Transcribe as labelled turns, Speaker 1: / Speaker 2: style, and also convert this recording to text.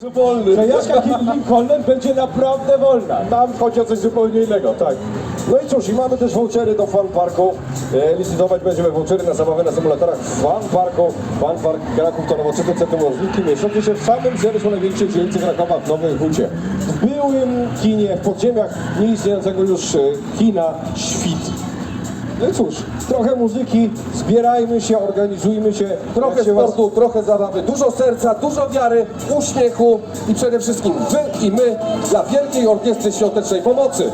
Speaker 1: Wolny.
Speaker 2: Przejażdżka Lincolnem będzie naprawdę wolna. Tam chodzi o coś zupełnie innego, tak.
Speaker 1: No i cóż, i mamy też vouchery do Fun Parku. Licytować będziemy vouchery na zabawę na symulatorach Fun Parku. Fun Park Kraków to nowoczesne centrum rozrywki mieszczące się w samym sercu największej dzielnicy Krakowa w Nowej Hucie. W byłym kinie, w podziemiach nieistniejącego już kina Świt. No i cóż, trochę muzyki, zbierajmy się, organizujmy się.
Speaker 3: Trochę sportu, trochę zabawy, dużo serca, dużo wiary, uśmiechu i przede wszystkim wy i my dla Wielkiej Orkiestry Świątecznej Pomocy.